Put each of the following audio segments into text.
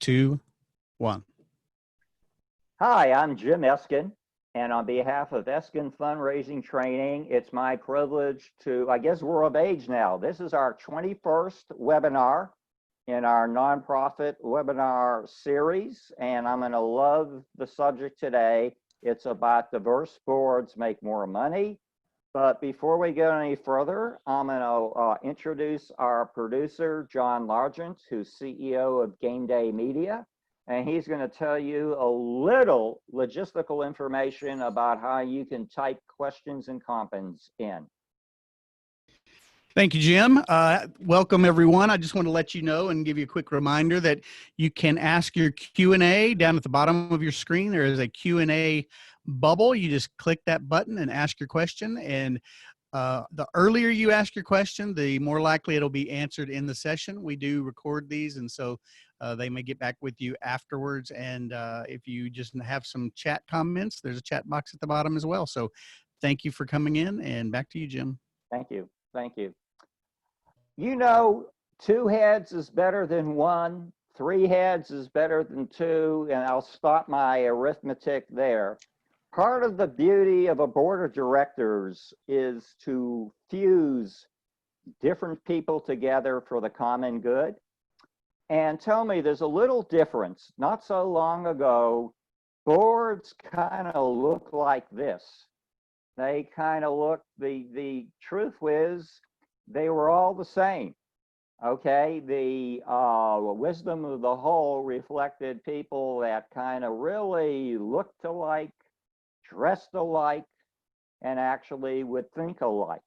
2, 1. Hi, I'm Jim Eskin, and on behalf of Eskin Fundraising Training, it's my privilege to, I guess we're of age now. This is our 21st webinar in our nonprofit webinar series, and I'm going to love the subject today. It's about diverse boards make more money. But before we go any further, I'm going to introduce our producer, John Largent, who's CEO of Game Day Media. And he's going to tell you a little logistical information about how you can type questions and comments in. Thank you, Jim. Welcome, everyone. I just want to let you know and give you a quick reminder that you can ask your Q&A down at the bottom of your screen. There is a Q&A bubble. You just click that button and ask your question. And the earlier you ask your question, the more likely it'll be answered in the session. We do record these, and so they may get back with you afterwards. And if you just have some chat comments, there's a chat box at the bottom as well. So thank you for coming in, and back to you, Jim. Thank you. Thank you. You know, 2 heads is better than 1, 3 heads is better than 2, and I'll stop my arithmetic there. Part of the beauty of a board of directors is to fuse different people together for the common good. And tell me, there's a little difference. Not so long ago, boards kind of look like this. They kind of look, the truth is, they were all the same. Okay, the wisdom of the whole reflected people that kind of really looked alike, dressed alike, and actually would think alike.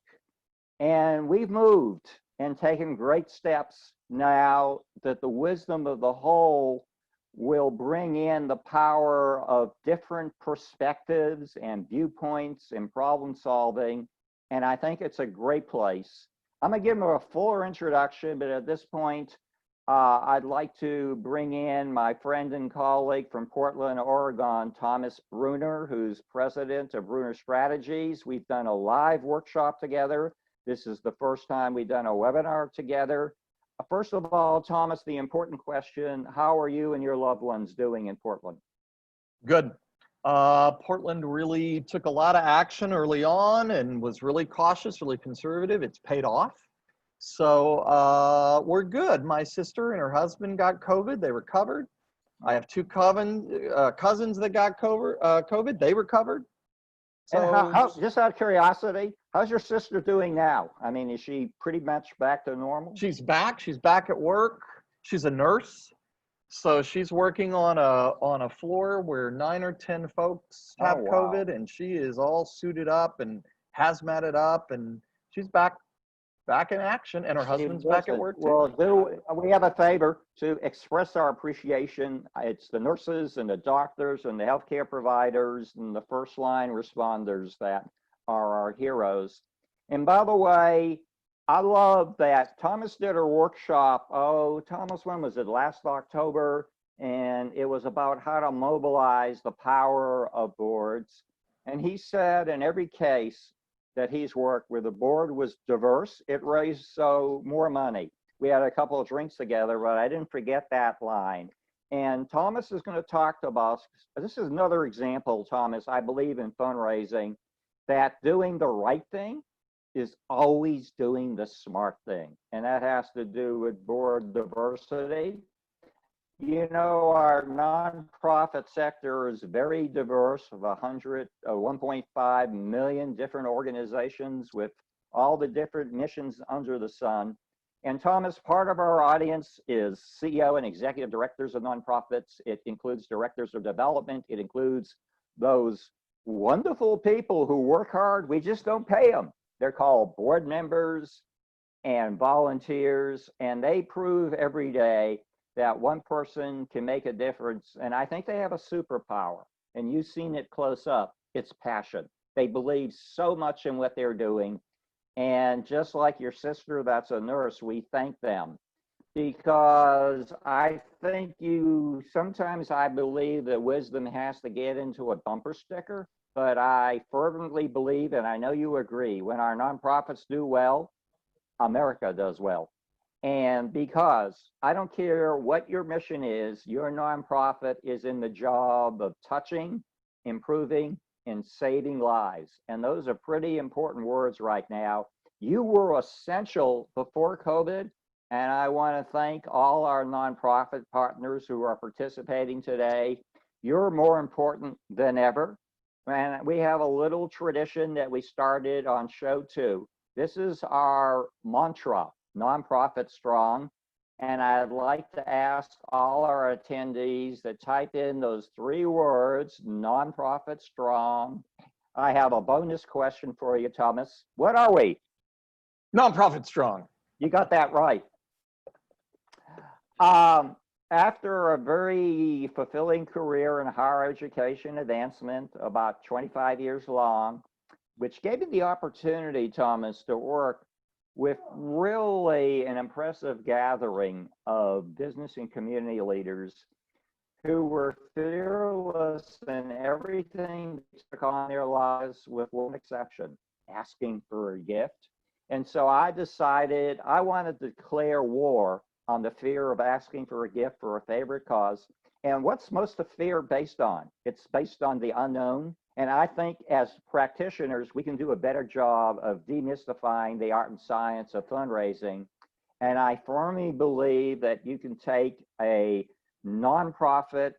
And we've moved and taken great steps now that the wisdom of the whole will bring in the power of different perspectives and viewpoints and problem solving. And I think it's a great place. I'm going to give them a fuller introduction, but at this point, I'd like to bring in my friend and colleague from Portland, Oregon, Thomas Bruner, who's president of Bruner Strategies. We've done a live workshop together. This is the first time we've done a webinar together. First of all, Thomas, the important question, how are you and your loved ones doing in Portland? Good. Portland really took a lot of action early on and was really cautious, really conservative. It's paid off. So we're good. My sister and her husband got COVID. They recovered. I have 2 cousins that got COVID. They recovered. So, and how, just out of curiosity, how's your sister doing now? I mean, is she pretty much back to normal? She's back. She's back at work. She's a nurse. So she's working on a floor where 9 or 10 folks have COVID, and she is all suited up and hazmated up, and she's back in action, and her husband's back at work too. Well, we have a favor to express our appreciation. It's the nurses and the doctors and the healthcare providers and the first line responders that are our heroes. And by the way, I love that Thomas did a workshop, Thomas, when was it? Last October. And it was about how to mobilize the power of boards. And he said in every case that he's worked where the board was diverse, it raised more money. We had a couple of drinks together, but I didn't forget that line. And Thomas is going to talk about, this is another example, Thomas, I believe in fundraising, that doing the right thing is always doing the smart thing. And that has to do with board diversity. You know, our nonprofit sector is very diverse of 1.5 million different organizations with all the different missions under the sun. And Thomas, part of our audience is CEO and executive directors of nonprofits. It includes directors of development. It includes those wonderful people who work hard. We just don't pay them. They're called board members and volunteers, and they prove every day that one person can make a difference. And I think they have a superpower, and you've seen it close up. It's passion. They believe so much in what they're doing. And just like your sister that's a nurse, we thank them, because I think sometimes I believe that wisdom has to get into a bumper sticker. But I fervently believe, and I know you agree, when our nonprofits do well, America does well. And because I don't care what your mission is, your nonprofit is in the job of touching, improving, and saving lives. And those are pretty important words right now. You were essential before COVID. And I want to thank all our nonprofit partners who are participating today. You're more important than ever. And we have a little tradition that we started on show 2. This is our mantra, Nonprofit Strong. And I'd like to ask all our attendees to type in those 3 words, Nonprofit Strong. I have a bonus question for you, Thomas. What are we? Nonprofit strong. You got that right. After a very fulfilling career in higher education advancement, about 25 years long, which gave me the opportunity, Thomas, to work with really an impressive gathering of business and community leaders who were fearless in everything they took on their lives, with one exception, asking for a gift. And so I decided I wanted to declare war on the fear of asking for a gift for a favorite cause. And what's most of fear based on? It's based on the unknown. And I think as practitioners, we can do a better job of demystifying the art and science of fundraising. And I firmly believe that you can take a nonprofit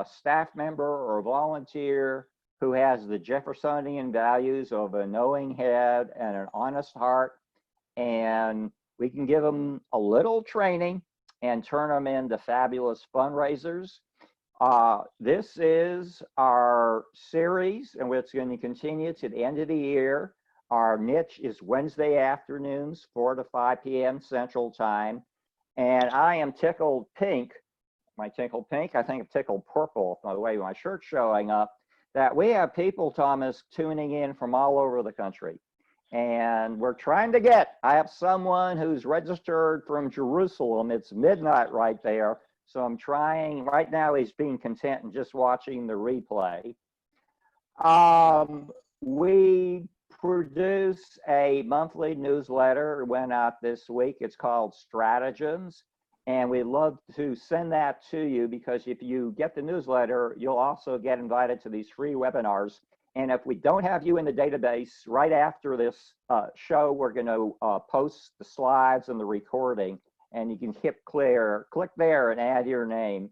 staff member or volunteer who has the Jeffersonian values of a knowing head and an honest heart, and we can give them a little training and turn them into fabulous fundraisers. This is our series, and it's going to continue to the end of the year. Our niche is Wednesday afternoons, 4 to 5 p.m. Central Time. And I am tickled pink. Am I tickled pink? I think I'm tickled purple by the way my shirt's showing up, that we have people, Thomas, tuning in from all over the country. And we're trying to I have someone who's registered from Jerusalem. It's midnight right there. So I'm trying, right now he's being content and just watching the replay. We produce a monthly newsletter. It went out this week. It's called Stratagems. And we'd love to send that to you, because if you get the newsletter, you'll also get invited to these free webinars. And if we don't have you in the database, right after this show, we're going to post the slides and the recording, and you can click there and add your name.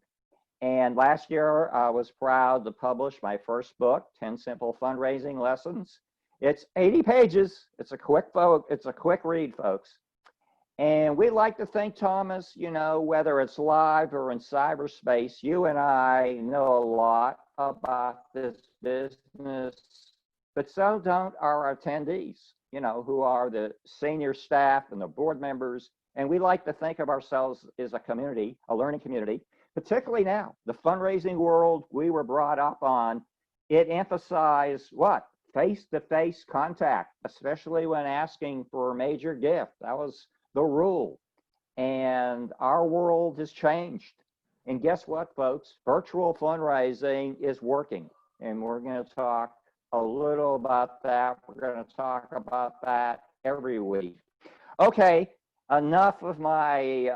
And last year, I was proud to publish my first book, 10 Simple Fundraising Lessons. It's 80 pages. It's a quick read, folks. And we'd like to think, Thomas, you know, whether it's live or in cyberspace, you and I know a lot about this business, but so don't our attendees, you know, who are the senior staff and the board members. And we like to think of ourselves as a community, a learning community, particularly now, the fundraising world we were brought up on. It emphasized what? Face-to-face contact, especially when asking for a major gift. That was the rule. And our world has changed. And guess what, folks? Virtual fundraising is working. And we're going to talk a little about that. We're going to talk about that every week. Okay, enough of my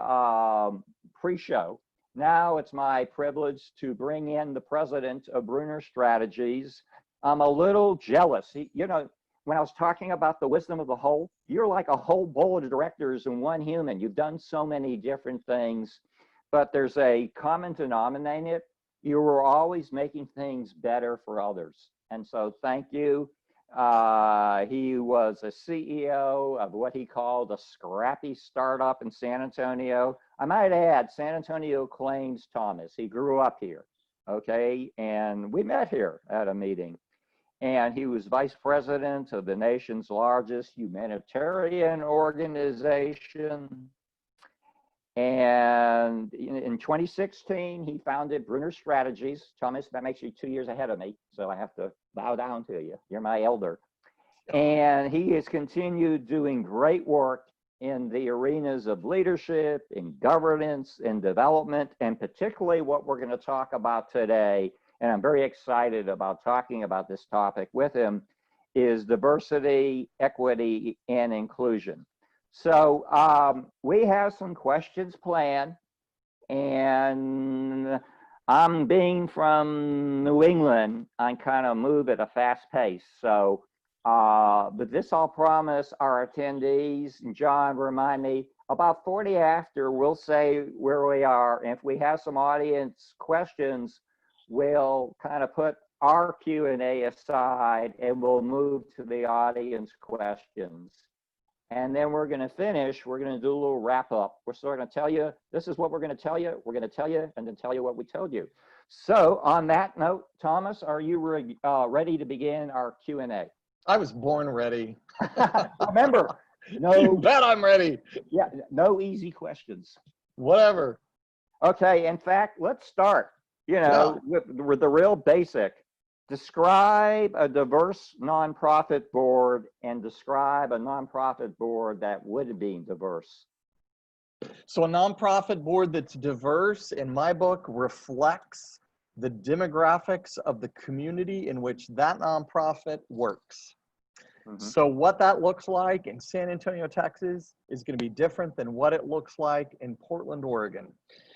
pre-show. Now it's my privilege to bring in the president of Bruner Strategies. I'm a little jealous. You know, when I was talking about the wisdom of the whole, you're like a whole board of directors in one human. You've done so many different things, but there's a common denominator. You were always making things better for others. And so thank you. He was a CEO of what he called a scrappy startup in San Antonio. I might add, San Antonio claims Thomas. He grew up here, okay? And we met here at a meeting. And he was vice president of the nation's largest humanitarian organization. And in 2016, he founded Bruner Strategies. Thomas, that makes you 2 years ahead of me, so I have to bow down to you. You're my elder. And he has continued doing great work in the arenas of leadership, in governance, in development, and particularly what we're going to talk about today, and I'm very excited about talking about this topic with him, is diversity, equity, and inclusion. So we have some questions planned, and I'm being from New England, I kind of move at a fast pace. So, but this I'll promise our attendees, and John, remind me, about 40 after, we'll say where we are. And if we have some audience questions, we'll kind of put our Q&A aside and we'll move to the audience questions. And then we're going to finish. We're going to do a little wrap up. We're sort of going to tell you, this is what we're going to tell you. We're going to tell you and then tell you what we told you. So on that note, Thomas, are you ready to begin our Q&A? I was born ready. Remember, no. You bet I'm ready. Yeah, no easy questions. Whatever. Okay, in fact, let's start, with the real basic. Describe a diverse nonprofit board and describe a nonprofit board that would be diverse. So a nonprofit board that's diverse, in my book, reflects the demographics of the community in which that nonprofit works. Mm-hmm. So what that looks like in San Antonio, Texas is going to be different than what it looks like in Portland, Oregon.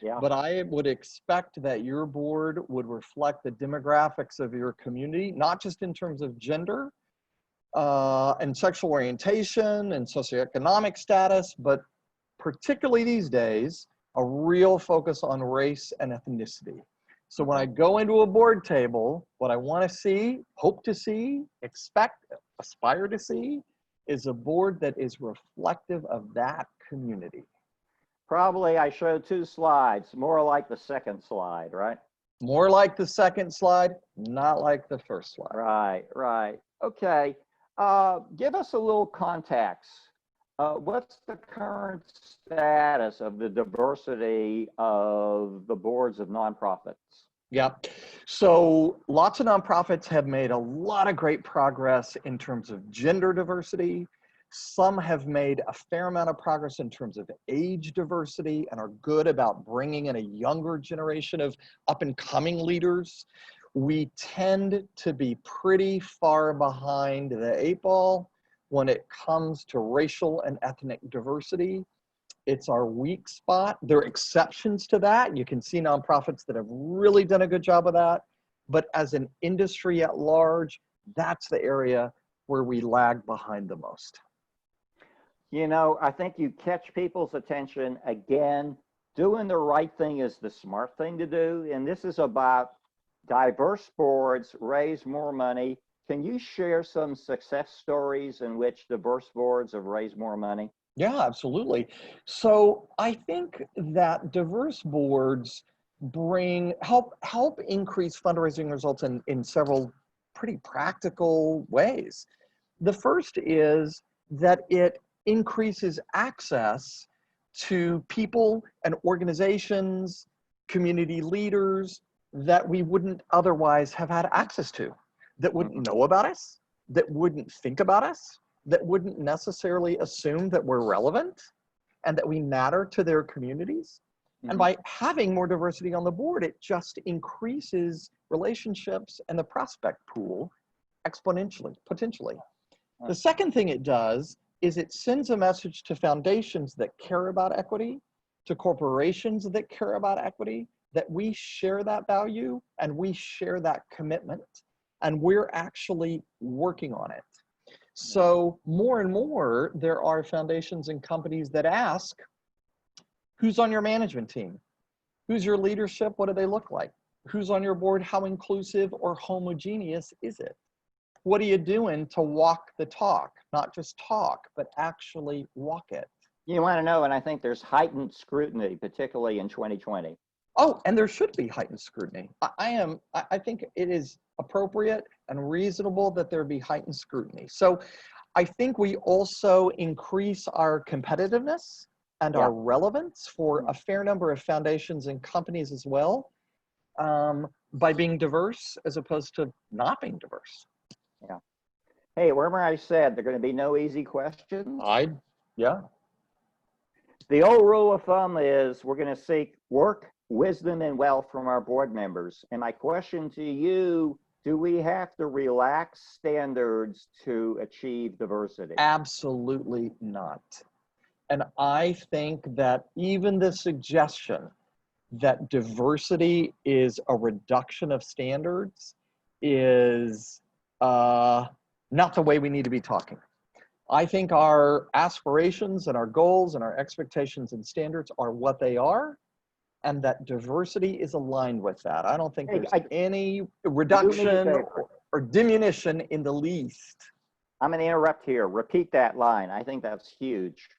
Yeah. But I would expect that your board would reflect the demographics of your community, not just in terms of gender and sexual orientation and socioeconomic status, but particularly these days, a real focus on race and ethnicity. So when I go into a board table, what I want to see, hope to see, expect, aspire to see is a board that is reflective of that community. Probably I showed 2 slides, more like the second slide, right? More like the second slide, not like the first slide. Right, right. Okay. Give us a little context. What's the current status of the diversity of the boards of nonprofits? Yeah, so lots of nonprofits have made a lot of great progress in terms of gender diversity. Some have made a fair amount of progress in terms of age diversity and are good about bringing in a younger generation of up-and-coming leaders. We tend to be pretty far behind the 8 ball when it comes to racial and ethnic diversity. It's our weak spot. There are exceptions to that. You can see nonprofits that have really done a good job of that. But as an industry at large, that's the area where we lag behind the most. I think you catch people's attention again. Doing the right thing is the smart thing to do. And this is about diverse boards, raise more money. Can you share some success stories in which diverse boards have raised more money? Yeah, absolutely. So I think that diverse boards help increase fundraising results in several pretty practical ways. The first is that it increases access to people and organizations, community leaders that we wouldn't otherwise have had access to, that wouldn't know about us, that wouldn't think about us, that wouldn't necessarily assume that we're relevant and that we matter to their communities. Mm-hmm. And by having more diversity on the board, it just increases relationships and the prospect pool exponentially, potentially. Right. The second thing it does is it sends a message to foundations that care about equity, to corporations that care about equity, that we share that value and we share that commitment, and we're actually working on it. So more and more, there are foundations and companies that ask, who's on your management team? Who's your leadership? What do they look like? Who's on your board? How inclusive or homogeneous is it? What are you doing to walk the talk? Not just talk, but actually walk it. You want to know, and I think there's heightened scrutiny, particularly in 2020. Oh, and there should be heightened scrutiny. I think it is appropriate and reasonable that there be heightened scrutiny. So I think we also increase our competitiveness and our relevance for a fair number of foundations and companies as well, by being diverse as opposed to not being diverse. Yeah. Hey, remember I said there are going to be no easy questions? Yeah. The old rule of thumb is we're going to seek work, wisdom, and wealth from our board members. And my question to you, do we have to relax standards to achieve diversity? Absolutely not. And I think that even the suggestion that diversity is a reduction of standards is not the way we need to be talking. I think our aspirations and our goals and our expectations and standards are what they are, and that diversity is aligned with that. I don't think there's any reduction or diminution in the least. I'm going to interrupt here. Repeat that line. I think that's huge.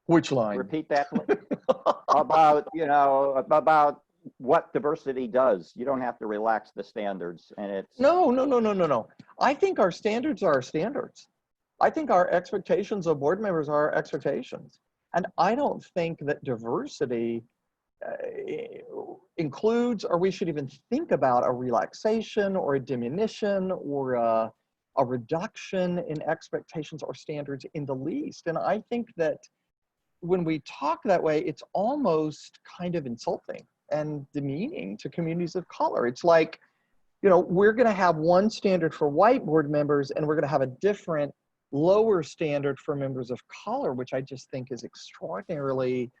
Which line? Repeat that about, you know, about what diversity does. You don't have to relax the standards, and it's no. I think our standards are our standards. I think our expectations of board members are our expectations, and I don't think that diversity includes, or we should even think about, a relaxation or a diminution or a reduction in expectations or standards in the least. And I think that when we talk that way, it's almost kind of insulting and demeaning to communities of color. It's like, you know, we're going to have one standard for white board members and we're going to have a different lower standard for members of color, which I just think is extraordinarily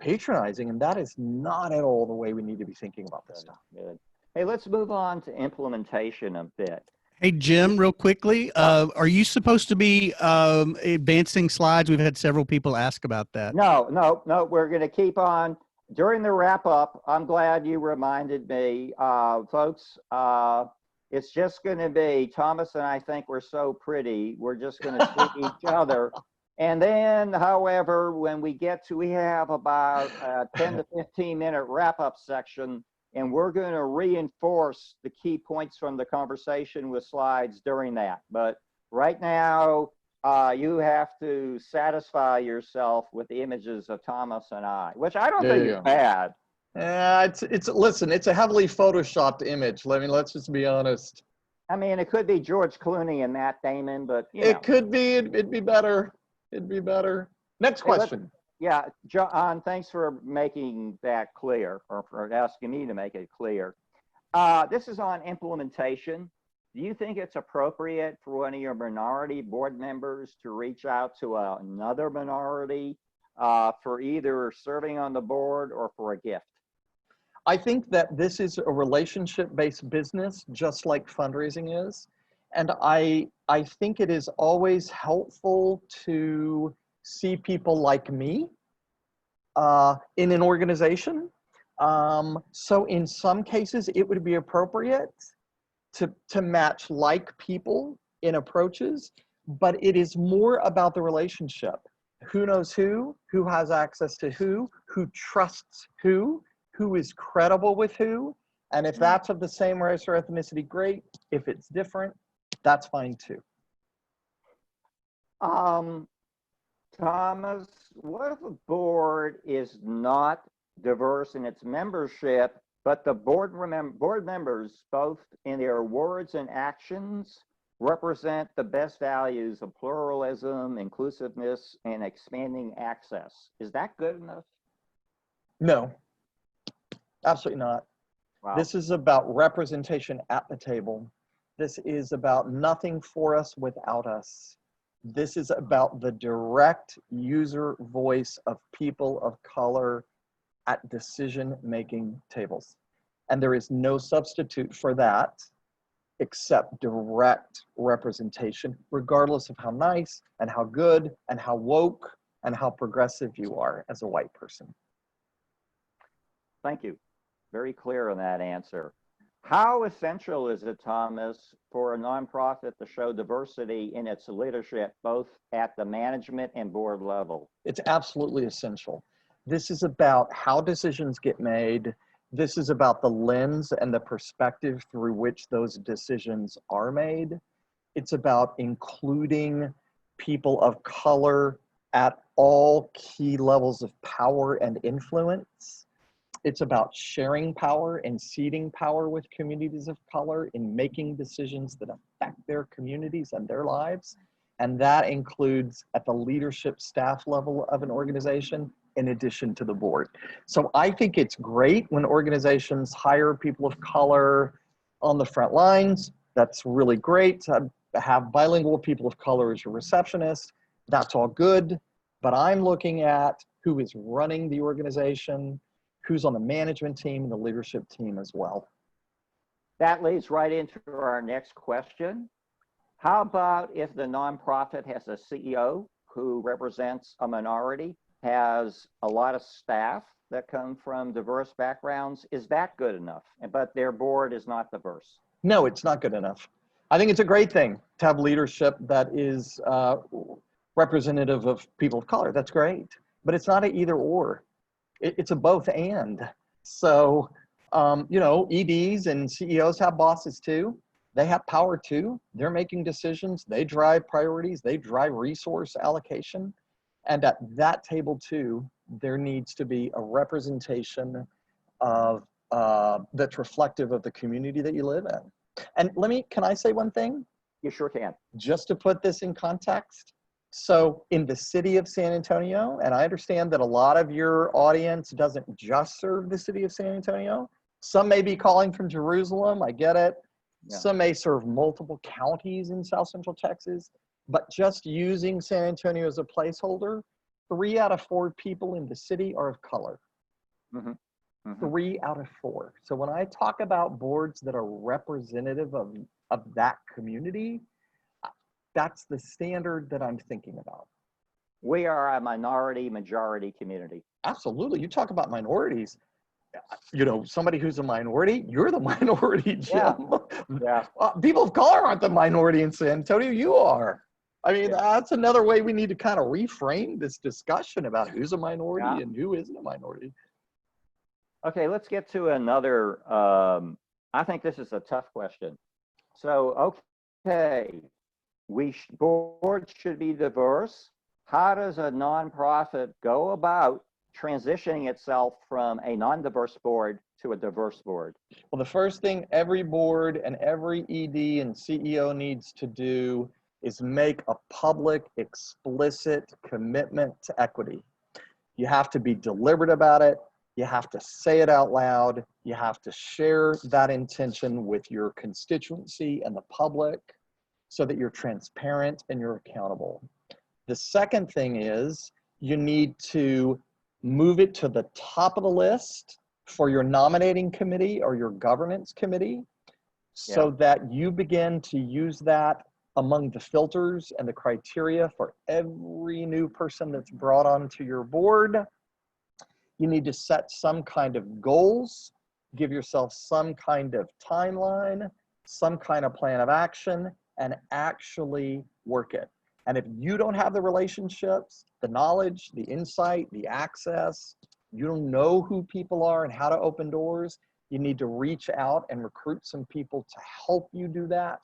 patronizing. And that is not at all the way we need to be thinking about this stuff. Good. Hey, let's move on to implementation a bit. Hey, Jim, real quickly, are you supposed to be advancing slides? We've had several people ask about that. No, we're going to keep on. During the wrap up, I'm glad you reminded me, folks, it's just going to be Thomas and I think we're so pretty. We're just going to see each other. And then, however, when we have about a 10 to 15 minute wrap up section, and we're going to reinforce the key points from the conversation with slides during that. But right now, you have to satisfy yourself with the images of Thomas and I, which I don't think is bad. Listen, it's a heavily photoshopped image. Let's just be honest. I mean, it could be George Clooney and Matt Damon, but you know. It could be. It'd be better. It'd be better. Next question. Yeah, John, thanks for making that clear, or for asking me to make it clear. This is on implementation. Do you think it's appropriate for one of your minority board members to reach out to another minority for either serving on the board or for a gift? I think that this is a relationship-based business, just like fundraising is. And I think it is always helpful to see people like me in an organization. So in some cases, it would be appropriate to match like people in approaches, but it is more about the relationship. Who knows who has access to who trusts who is credible with who. And if that's of the same race or ethnicity, great. If it's different, that's fine too. Thomas, what if a board is not diverse in its membership, but the board members, both in their words and actions, represent the best values of pluralism, inclusiveness, and expanding access? Is that good enough? No, absolutely not. Wow. This is about representation at the table. This is about nothing for us without us. This is about the direct user voice of people of color at decision-making tables. And there is no substitute for that except direct representation, regardless of how nice and how good and how woke and how progressive you are as a white person. Thank you. Very clear on that answer. How essential is it, Thomas, for a nonprofit to show diversity in its leadership, both at the management and board level? It's absolutely essential. This is about how decisions get made. This is about the lens and the perspective through which those decisions are made. It's about including people of color at all key levels of power and influence. It's about sharing power and seeding power with communities of color in making decisions that affect their communities and their lives. And that includes at the leadership staff level of an organization, in addition to the board. So I think it's great when organizations hire people of color on the front lines. That's really great. To have bilingual people of color as your receptionist. That's all good. but I'm looking at who is running the organization, who's on the management team and the leadership team as well. That leads right into our next question. How about if the nonprofit has a CEO who represents a minority, has a lot of staff that come from diverse backgrounds? Is that good enough? But their board is not diverse. No, it's not good enough. I think it's a great thing to have leadership that is representative of people of color. That's great, but it's not an either or. It's a both and. So, you know, EDs and CEOs have bosses too. They have power too. They're making decisions. They drive priorities. They drive resource allocation. And at that table too, there needs to be a representation of that's reflective of the community that you live in. And can I say one thing? You sure can. Just to put this in context. So in the city of San Antonio, and I understand that a lot of your audience doesn't just serve the city of San Antonio. Some may be calling from Jerusalem, I get it. Yeah. Some may serve multiple counties in South Central Texas, but just using San Antonio as a placeholder, 3 out of 4 people in the city are of color. Mm-hmm. Mm-hmm. 3 out of 4. So when I talk about boards that are representative of that community, that's the standard that I'm thinking about. We are a majority community. Absolutely. You talk about minorities. You know, somebody who's a minority, you're the minority, Jim. Yeah. People of color aren't the minority in San Antonio. You are. I mean, that's another way we need to kind of reframe this discussion about who's a minority and who isn't a minority. Okay, let's get to another. I think this is a tough question. So, okay, boards should be diverse. How does a nonprofit go about transitioning itself from a non-diverse board to a diverse board? Well, the first thing every board and every ED and CEO needs to do is make a public, explicit commitment to equity. You have to be deliberate about it. You have to say it out loud. You have to share that intention with your constituency and the public so that you're transparent and you're accountable. The second thing is you need to move it to the top of the list for your nominating committee or your governance committee so that you begin to use that among the filters and the criteria for every new person that's brought onto your board. You need to set some kind of goals, give yourself some kind of timeline, some kind of plan of action, and actually work it. And if you don't have the relationships, the knowledge, the insight, the access, you don't know who people are and how to open doors, you need to reach out and recruit some people to help you do that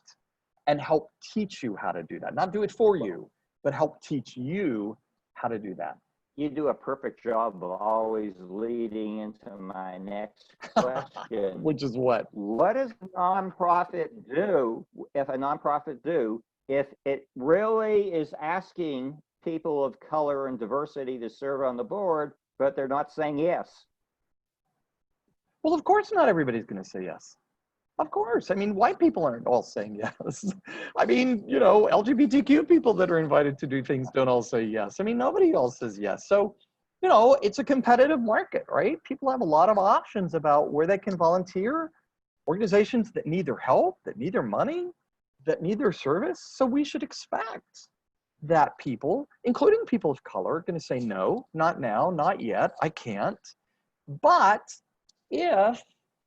and help teach you how to do that. Not do it for you, but help teach you how to do that. You do a perfect job of always leading into my next question. Which is what? What does a nonprofit do if it really is asking people of color and diversity to serve on the board, but they're not saying yes? Well, of course not everybody's going to say yes. Of course. I mean, white people aren't all saying yes. I mean, you know, LGBTQ people that are invited to do things don't all say yes. I mean, nobody else says yes. So, you know, it's a competitive market, right? People have a lot of options about where they can volunteer, organizations that need their help, that need their money, that need their service. So we should expect that people, including people of color, are going to say no, not now, not yet, I can't. But if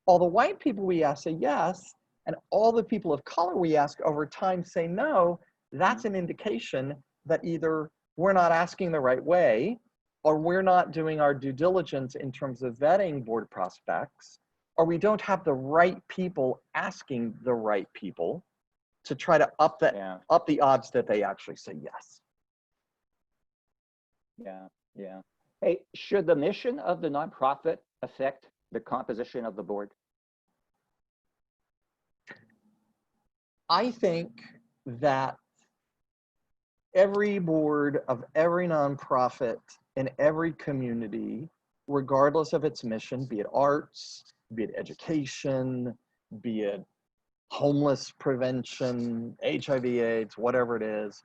all the white people we ask say yes, and all the people of color we ask over time say no, that's an indication that either we're not asking the right way, or we're not doing our due diligence in terms of vetting board prospects, or we don't have the right people asking the right people to try to up the odds that they actually say yes. Yeah. Hey, should the mission of the nonprofit affect the composition of the board? I think that every board of every nonprofit in every community, regardless of its mission, be it arts, be it education, be it homeless prevention, HIV/AIDS, whatever it is,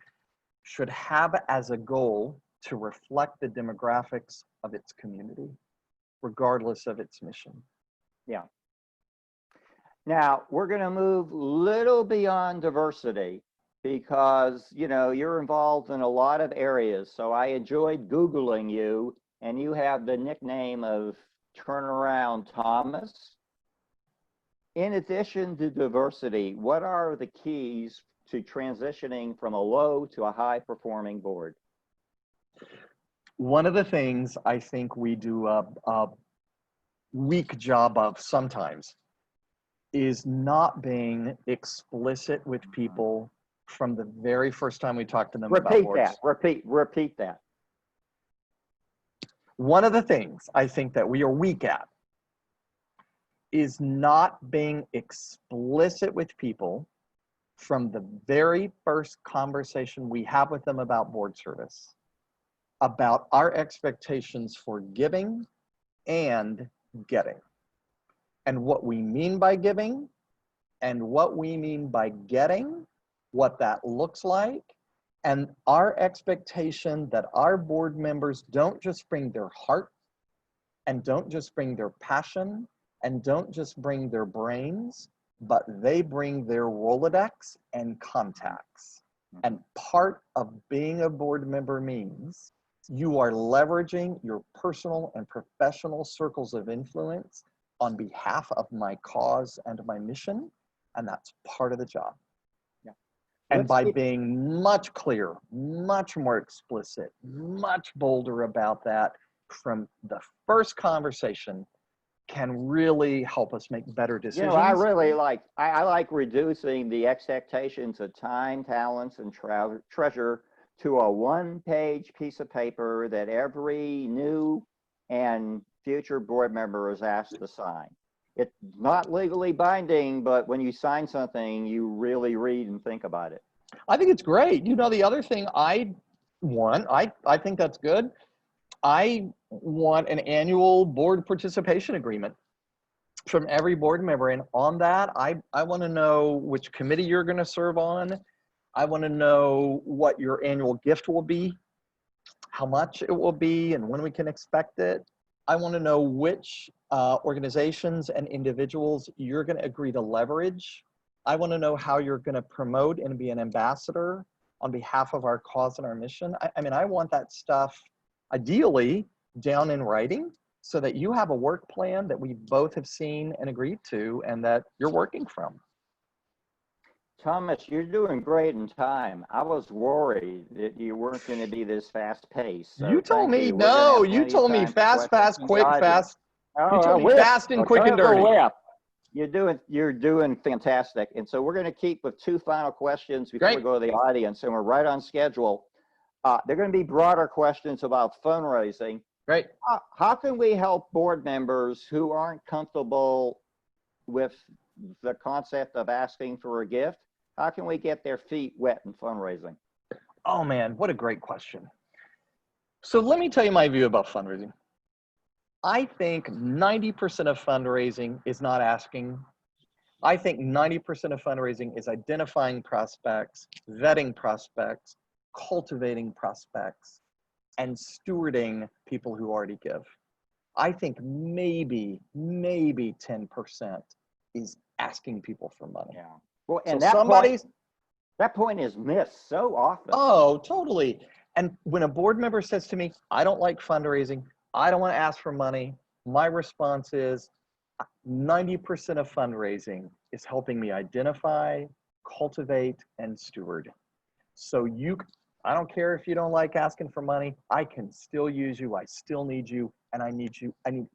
should have as a goal to reflect the demographics of its community, regardless of its mission. Yeah. Now, we're going to move little beyond diversity because, you know, you're involved in a lot of areas. So I enjoyed Googling you, and you have the nickname of Turnaround Thomas. In addition to diversity, what are the keys to transitioning from a low to a high performing board? One of the things I think we do a weak job of sometimes is not being explicit with people from the very first time we talk to them about Repeat boards. that. Repeat that. One of the things I think that we are weak at is not being explicit with people from the very first conversation we have with them about board service, about our expectations for giving and getting, and what we mean by giving and what we mean by getting, what that looks like, and our expectation that our board members don't just bring their heart and don't just bring their passion and don't just bring their brains, but they bring their Rolodex and contacts. And part of being a board member means you are leveraging your personal and professional circles of influence on behalf of my cause and my mission, and that's part of the job. Yeah. And by being much clearer, much more explicit, much bolder about that from the first conversation can really help us make better decisions. You know, I really like, I like reducing the expectations of time, talents, and treasure to a one-page piece of paper that every new and future board member is asked to sign. It's not legally binding, but when you sign something, you really read and think about it. I think it's great. You know, the other thing I want, I think that's good. I want an annual board participation agreement from every board member. And on that, I want to know which committee you're going to serve on. I want to know what your annual gift will be, how much it will be, and when we can expect it. I want to know which organizations and individuals you're going to agree to leverage. I want to know how you're going to promote and be an ambassador on behalf of our cause and our mission. I mean, I want that stuff ideally down in writing so that you have a work plan that we both have seen and agreed to and that you're working from. Thomas, you're doing great in time. I was worried that you weren't going to be this fast paced. So you told me, you. no, you told me fast, quick, fast. You told me fast and quick and dirty. You're doing fantastic. And so we're going to keep with two final questions before we go to the audience, and we're right on schedule. They're going to be broader questions about fundraising. Right. How can we help board members who aren't comfortable with the concept of asking for a gift? How can we get their feet wet in fundraising? Oh man, what a great question. So let me tell you my view about fundraising. I think 90% of fundraising is not asking. I think 90% of fundraising is identifying prospects, vetting prospects, cultivating prospects, and stewarding people who already give. I think maybe 10% is asking people for money. Yeah. Well, and so that point is missed so often. Oh, totally. And when a board member says to me, I don't like fundraising, I don't want to ask for money, my response is 90% of fundraising is helping me identify, cultivate, and steward. So I don't care if you don't like asking for money, I can still use you, I still need you, and I need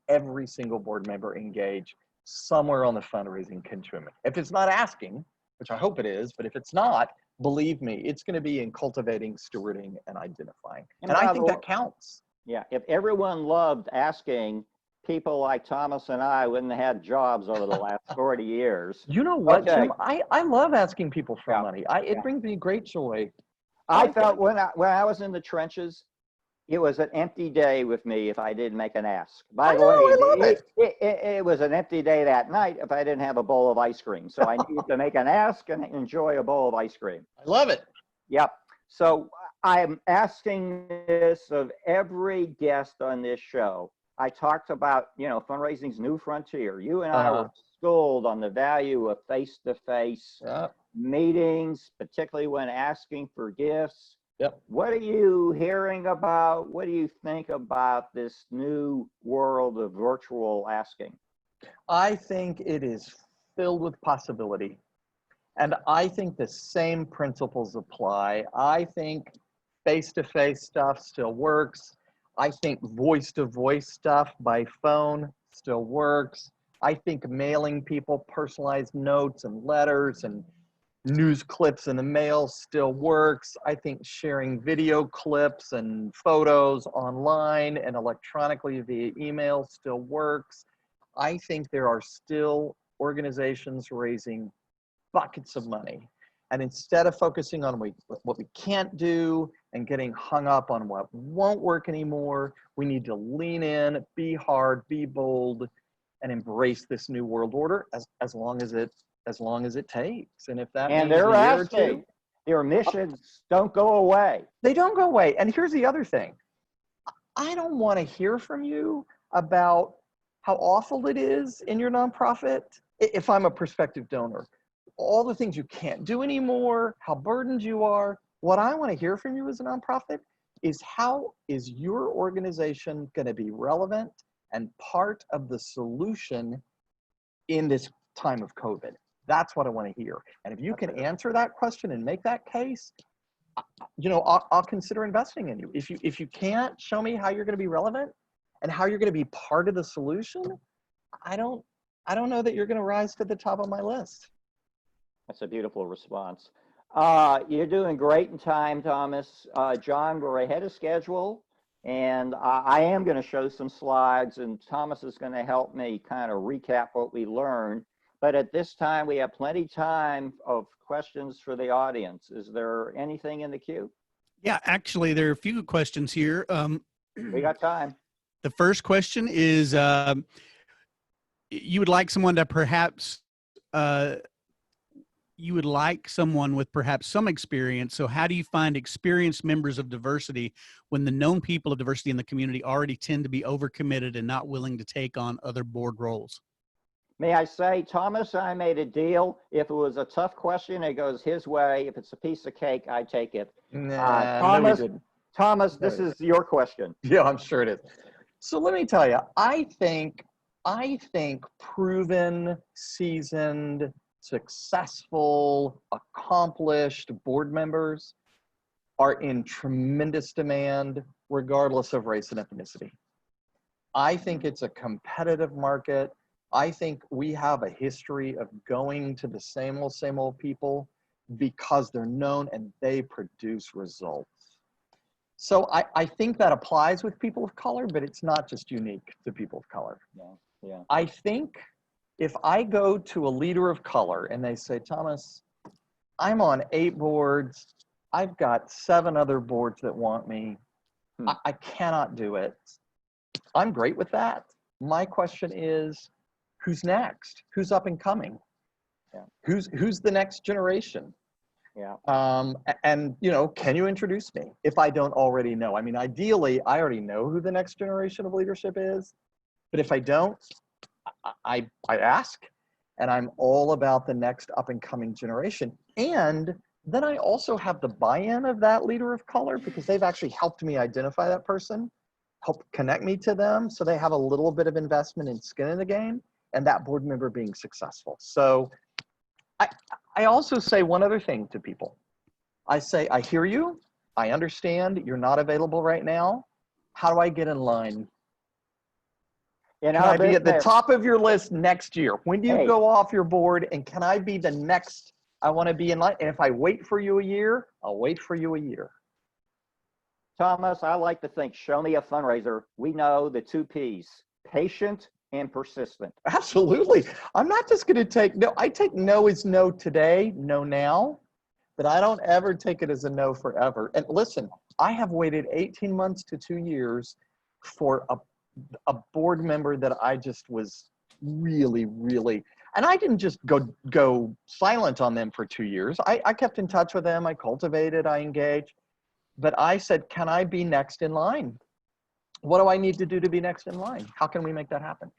every single board member engaged somewhere on the fundraising continuum. If it's not asking, which I hope it is, but if it's not, believe me, it's going to be in cultivating, stewarding, and identifying. And I think that counts. Yeah, if everyone loved asking, people like Thomas and I wouldn't have had jobs over the last 40 years. You know what, Tim? I love asking people for money. It brings me great joy. I felt when I was in the trenches, it was an empty day with me if I didn't make an ask. By the way, it was an empty day that night if I didn't have a bowl of ice cream. So I needed to make an ask and enjoy a bowl of ice cream. I love it. Yep. So I'm asking this of every guest on this show. I talked about, fundraising's new frontier. You and I were schooled on the value of face-to-face meetings, particularly when asking for gifts. Yep. What are you hearing about? What do you think about this new world of virtual asking? I think it is filled with possibility. And I think the same principles apply. I think face-to-face stuff still works. I think voice-to-voice stuff by phone still works. I think mailing people personalized notes and letters and news clips in the mail still works. I think sharing video clips and photos online and electronically via email still works. I think there are still organizations raising buckets of money. And instead of focusing on what we can't do and getting hung up on what won't work anymore, we need to lean in, be hard, be bold, and embrace this new world order as long as it takes. And if that and means they're a year or asking, two, their missions don't go away. they don't go away. And here's the other thing. I don't want to hear from you about how awful it is in your nonprofit if I'm a prospective donor. All the things you can't do anymore, how burdened you are. What I want to hear from you as a nonprofit is how is your organization going to be relevant and part of the solution in this time of COVID? That's what I want to hear. And if you can answer that question and make that case, I'll consider investing in you. If you can't show me how you're going to be relevant and how you're going to be part of the solution, I don't know that you're going to rise to the top of my list. That's a beautiful response. You're doing great in time, Thomas. John, we're ahead of schedule, and I am going to show some slides, and Thomas is going to help me kind of recap what we learned. But at this time, we have plenty time of questions for the audience. Is there anything in the queue? Yeah, actually, there are a few questions here. We got time. The first question is, you would like someone to perhaps, you would like someone with perhaps some experience. So how do you find experienced members of diversity when the known people of diversity in the community already tend to be overcommitted and not willing to take on other board roles? May I say, Thomas, I made a deal. If it was a tough question, it goes his way. If it's a piece of cake, I take it. Thomas, Thomas, this is your question. Yeah, I'm sure it is. So let me tell you, I think proven, seasoned, successful, accomplished board members are in tremendous demand, regardless of race and ethnicity. I think it's a competitive market. I think we have a history of going to the same old people because they're known and they produce results. So I think that applies with people of color, but it's not just unique to people of color. Yeah. I think if I go to a leader of color and they say, Thomas, I'm on 8 boards, I've got 7 other boards that want me, I cannot do it. I'm great with that. My question is, who's next? Who's up and coming? Yeah. Who's the next generation? Yeah. And can you introduce me if I don't already know? I mean, ideally, I already know who the next generation of leadership is, but if I don't, I ask, and I'm all about the next up and coming generation. And then I also have the buy-in of that leader of color because they've actually helped me identify that person, help connect me to them, so they have a little bit of investment and skin in the game, and that board member being successful. So I also say one other thing to people. I say, I hear you. I understand you're not available right now. How do I get in line? Can I be at the top of your list next year? When do you go off your board? And can I be the next? I want to be in line. And if I wait for you a year, I'll wait for you a year. Thomas, I like to think, show me a fundraiser. We know the 2 Ps, patient and persistent. Absolutely. I'm not just going to take no. I take no as no today, no now, but I don't ever take it as a no forever. And listen, I have waited 18 months to 2 years for a board member that I just was really, and I didn't just go silent on them for 2 years. I kept in touch with them. I cultivated, I engaged. but I said, can I be next in line? What do I need to do to be next in line? How can we make that happen?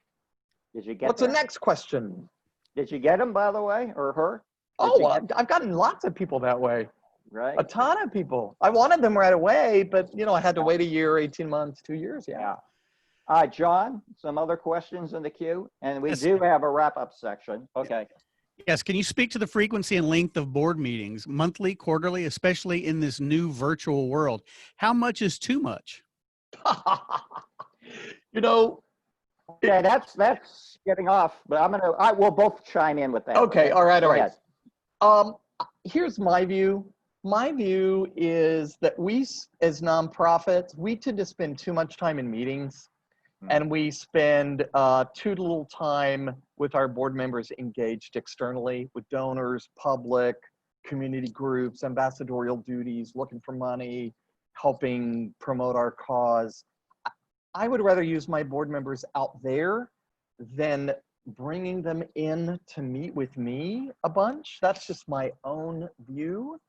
Did you get What's there? the next question? Did you get him, by the way, or her? Oh, I've gotten lots of people that way. Right. A ton of people. I wanted them right away, but you know, I had to wait a year, 18 months, 2 years. Yeah. John, some other questions in the queue? And we Yes. do have a wrap-up section. Okay. Yes. Can you speak to the frequency and length of board meetings, monthly, quarterly, especially in this new virtual world? How much is too much? You know, Okay, that's getting off, but we'll both chime in with that. okay, all right, all Go right. ahead. Here's my view. My view is that we, as nonprofits, we tend to spend too much time in meetings, and we spend too little time with our board members engaged externally with donors, public, community groups, ambassadorial duties, looking for money, helping promote our cause. I would rather use my board members out there than bringing them in to meet with me a bunch. That's just my own view.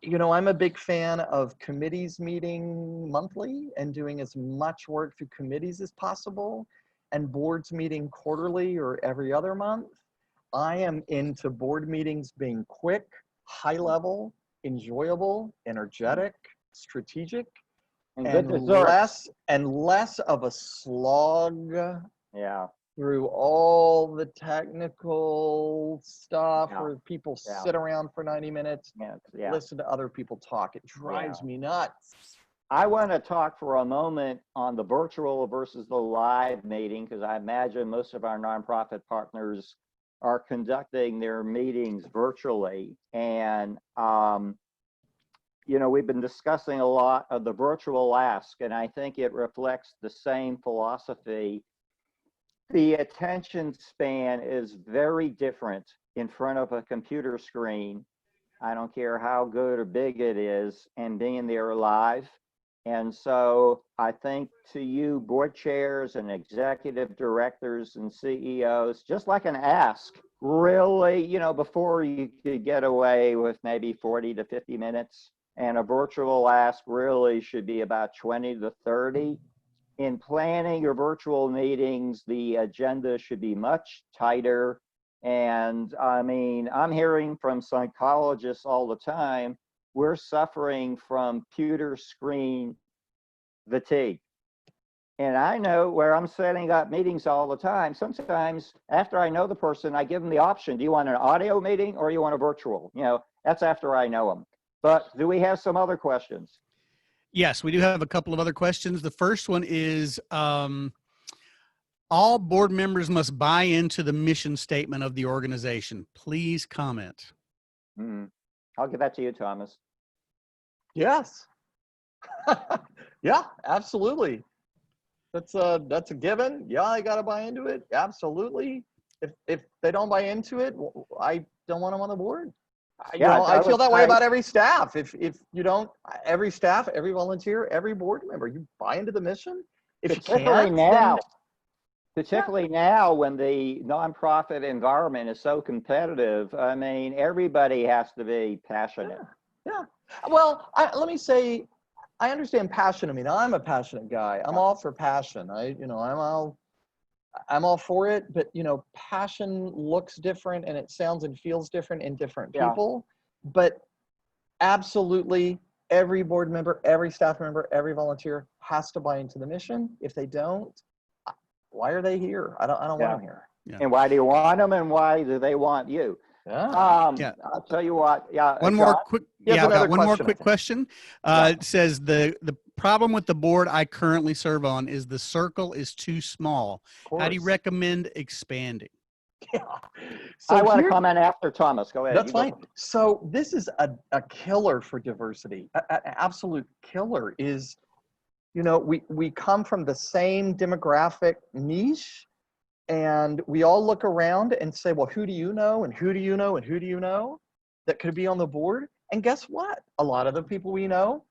You know, I'm a big fan of committees meeting monthly and doing as much work through committees as possible, and boards meeting quarterly or every other month. I am into board meetings being quick, high level, enjoyable, energetic, strategic, And good dessert. less of a slog Yeah. through all the technical stuff Yeah. where people Yeah. sit around for 90 minutes, Yeah. listen to other people talk. It drives me nuts. I want to talk for a moment on the virtual versus the live meeting, because I imagine most of our nonprofit partners are conducting their meetings virtually. And, you know, we've been discussing a lot of the virtual ask, and I think it reflects the same philosophy. The attention span is very different in front of a computer screen. I don't care how good or big it is, and being there live. And so I think to you, board chairs and executive directors and CEOs, just like an ask, really, you know, before you could get away with maybe 40 to 50 minutes, and a virtual ask really should be about 20 to 30. In planning your virtual meetings, the agenda should be much tighter. And I mean, I'm hearing from psychologists all the time, we're suffering from computer screen fatigue. And I know where I'm setting up meetings all the time. Sometimes after I know the person, I give them the option. Do you want an audio meeting or you want a virtual? You know, that's after I know them. But do we have some other questions? Yes, we do have a couple of other questions. The first one is, all board members must buy into the mission statement of the organization. Please comment. I'll give that to you, Thomas. Yes. Yeah, absolutely. That's a given. Yeah, I got to buy into it. Absolutely. If they don't buy into it, I don't want them on the board. You know, I feel that way about every staff. If you don't, every staff, every volunteer, every board member, you buy into the mission. If you can't, particularly now when the nonprofit environment is so competitive, I mean, everybody has to be passionate. Yeah. Well, let me say, I understand passion. I mean, I'm a passionate guy. I'm all for passion. I'm all for it, but you know, passion looks different and it sounds and feels different in different people. But absolutely, every board member, every staff member, every volunteer has to buy into the mission. If they don't, why are they here? I don't want them here. Yeah. And why do you want them, and why do they want you? I'll tell you what. One more quick question. It says the problem with the board I currently serve on is the circle is too small. How do you recommend expanding? Yeah. So I want to comment after Thomas. Go ahead. That's fine. So this is a killer for diversity. An absolute killer is, you know, we come from the same demographic niche, and we all look around and say, well, who do you know? And who do you know? And who do you know that could be on the board? And guess what? A lot of the people we know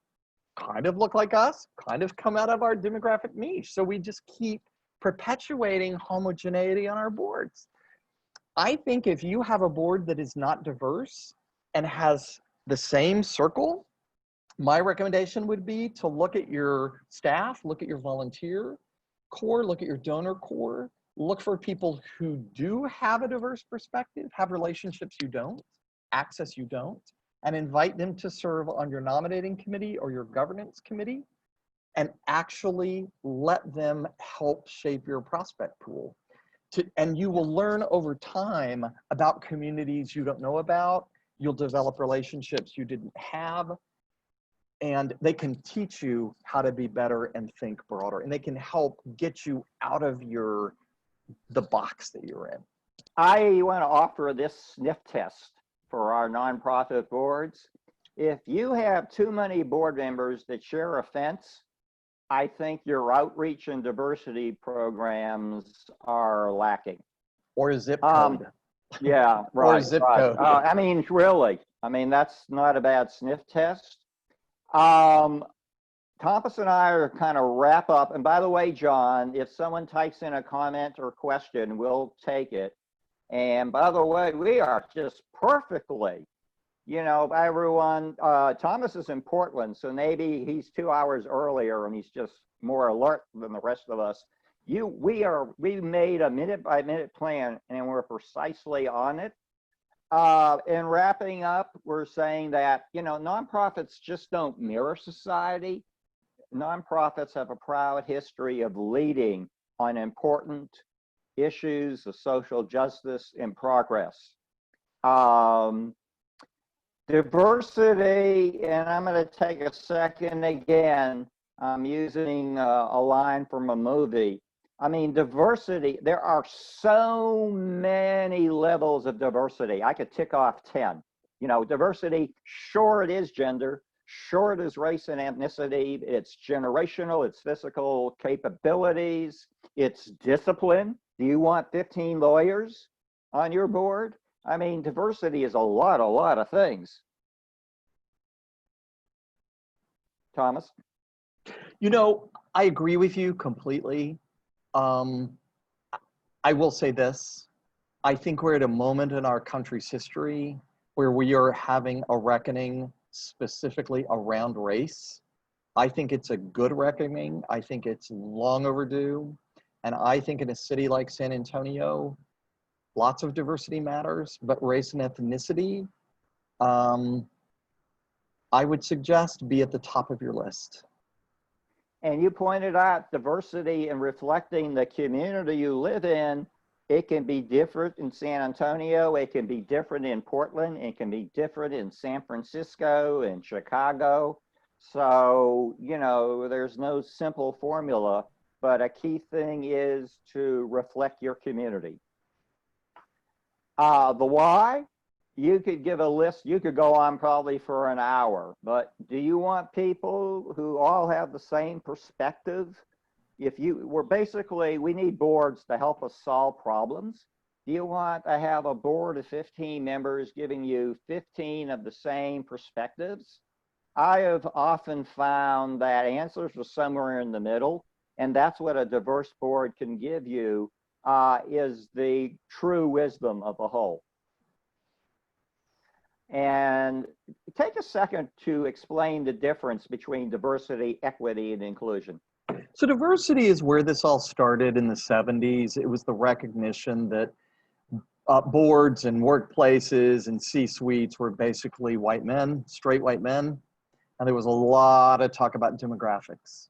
kind of look like us, kind of come out of our demographic niche. So we just keep perpetuating homogeneity on our boards. I think if you have a board that is not diverse and has the same circle, My recommendation would be to look at your staff, look at your volunteer core, look at your donor core, look for people who do have a diverse perspective, have relationships you don't, access you don't, and invite them to serve on your nominating committee or your governance committee, and actually let them help shape your prospect pool. And you will learn over time about communities you don't know about. You'll develop relationships you didn't have, and they can teach you how to be better and think broader, and they can help get you out of the box that you're in. I want to offer this sniff test for our nonprofit boards. If you have too many board members that share a fence, I think your outreach and diversity programs are lacking. Or a zip code. Yeah, right. Or a zip right. code. I mean, really, I mean, that's not a bad sniff test. Thomas and I are kind of wrap up. And by the way, John, if someone types in a comment or question, we'll take it. And by the way, we are just perfectly, you know, everyone, Thomas is in Portland, so maybe he's 2 hours earlier and he's just more alert than the rest of us. We made a minute by minute plan and we're precisely on it. In wrapping up, we're saying that, you know, nonprofits just don't mirror society. Nonprofits have a proud history of leading on important issues of social justice and progress. Diversity, and I'm going to take a second again. I'm using a line from a movie. I mean, diversity, there are so many levels of diversity. I could tick off 10. You know, diversity, sure, it is gender, sure, it is race and ethnicity, it's generational, it's physical capabilities, it's discipline. Do you want 15 lawyers on your board? I mean, diversity is a lot of things. Thomas? You know, I agree with you completely. I will say this. I think we're at a moment in our country's history where we are having a reckoning specifically around race. I think it's a good reckoning. I think it's long overdue. And I think in a city like San Antonio, lots of diversity matters, but race and ethnicity, I would suggest be at the top of your list. And you pointed out diversity and reflecting the community you live in. It can be different in San Antonio. It can be different in Portland. It can be different in San Francisco and Chicago. So, you know, there's no simple formula, but a key thing is to reflect your community. The why, you could give a list, you could go on probably for an hour, but do you want people who all have the same perspective? We need boards to help us solve problems. Do you want to have a board of 15 members giving you 15 of the same perspectives? I have often found that answers are somewhere in the middle, and that's what a diverse board can give you, is the true wisdom of the whole. And take a second to explain the difference between diversity, equity, and inclusion. So diversity is where this all started in the 70s. It was the recognition that boards and workplaces and C-suites were basically white men, straight white men. And there was a lot of talk about demographics.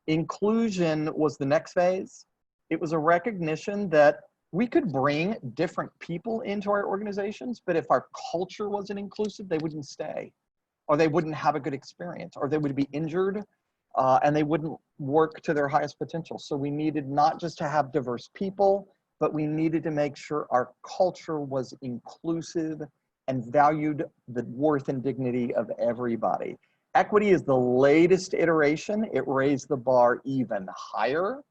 Inclusion was the next phase. It was a recognition that we could bring different people into our organizations, but if our culture wasn't inclusive, they wouldn't stay, or they wouldn't have a good experience, or they would be injured, and they wouldn't work to their highest potential. So we needed not just to have diverse people, but we needed to make sure our culture was inclusive and valued the worth and dignity of everybody. Equity is the latest iteration. It raised the bar even higher.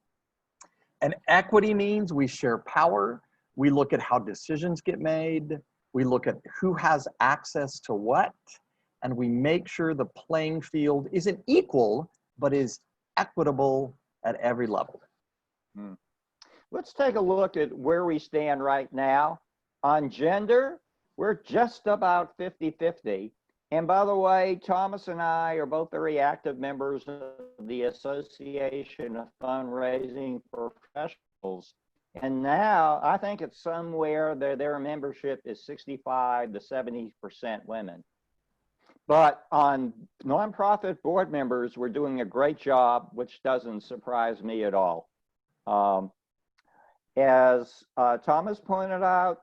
And equity means we share power. We look at how decisions get made. We look at who has access to what. And we make sure the playing field isn't equal, but is equitable at every level. Let's take a look at where we stand right now. On gender, we're just about 50-50. And by the way, Thomas and I are both very active members of the Association of Fundraising Professionals. And now I think it's somewhere their membership is 65 to 70% women. But on nonprofit board members, we're doing a great job, which doesn't surprise me at all. As Thomas pointed out,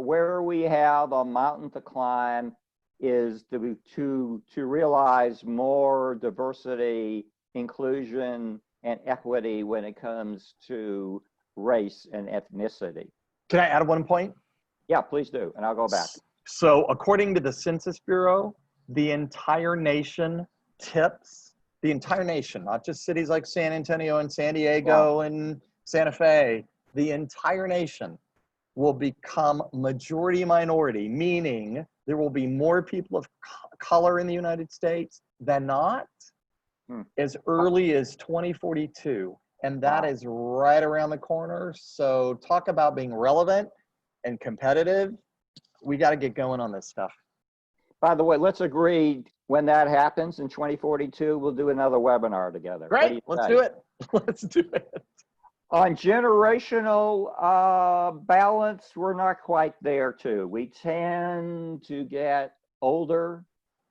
where we have a mountain to climb is to realize more diversity, inclusion, and equity when it comes to race and ethnicity. Can I add one point? Yeah, please do, and I'll go back. So according to the Census Bureau, the entire nation tips, the entire nation, not just cities like San Antonio and San Diego and Santa Fe, the entire nation will become majority minority, meaning there will be more people of color in the United States than not as early as 2042. And that is right around the corner. So talk about being relevant and competitive. We got to get going on this stuff. By the way, let's agree when that happens in 2042, we'll do another webinar together. Great, let's do it. Let's do it. On generational balance, we're not quite there too. We tend to get older,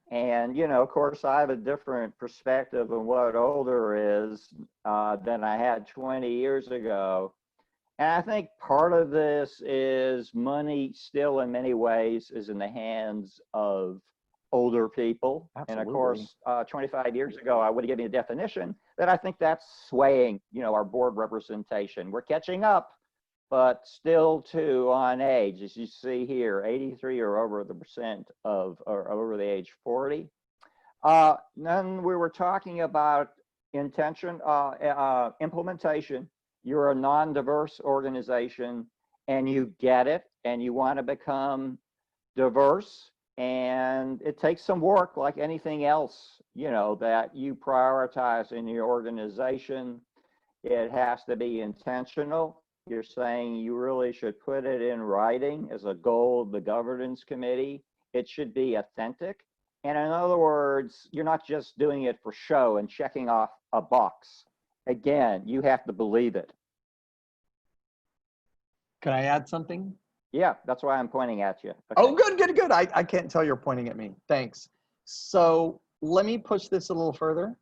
and of course, I have a different perspective on what older is than I had 20 years ago. And I think part of this is money still in many ways is in the hands of older people. Absolutely. And of course, 25 years ago, I would have given you a definition that I think that's swaying, our board representation. We're catching up, but still too on age. As you see here, 83 or over the percent are over the age 40. Then we were talking about implementation. You're a non-diverse organization and you get it and you want to become diverse, and it takes some work like anything else, that you prioritize in your organization. It has to be intentional. You're saying you really should put it in writing as a goal of the governance committee. It should be authentic. And in other words, you're not just doing it for show and checking off a box. Again, you have to believe it. Can I add something? Yeah, that's why I'm pointing at you. Okay. Oh, good. I can't tell you're pointing at me. Thanks. So let me push this a little further.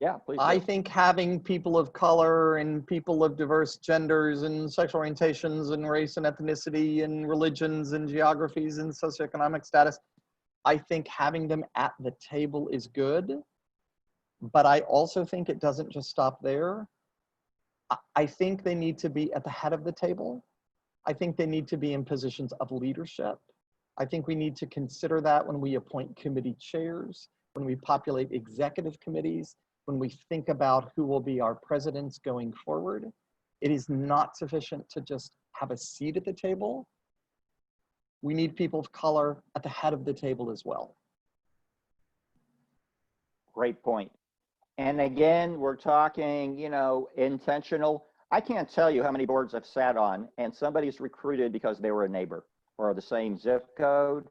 Yeah, please. I think having people of color and people of diverse genders and sexual orientations and race and ethnicity and religions and geographies and socioeconomic status, I think having them at the table is good. But I also think it doesn't just stop there. I think they need to be at the head of the table. I think they need to be in positions of leadership. I think we need to consider that when we appoint committee chairs, when we populate executive committees, when we think about who will be our presidents going forward. It is not sufficient to just have a seat at the table. We need people of color at the head of the table as well. Great point. And again, we're talking, intentional. I can't tell you how many boards I've sat on and somebody's recruited because they were a neighbor or the same zip code.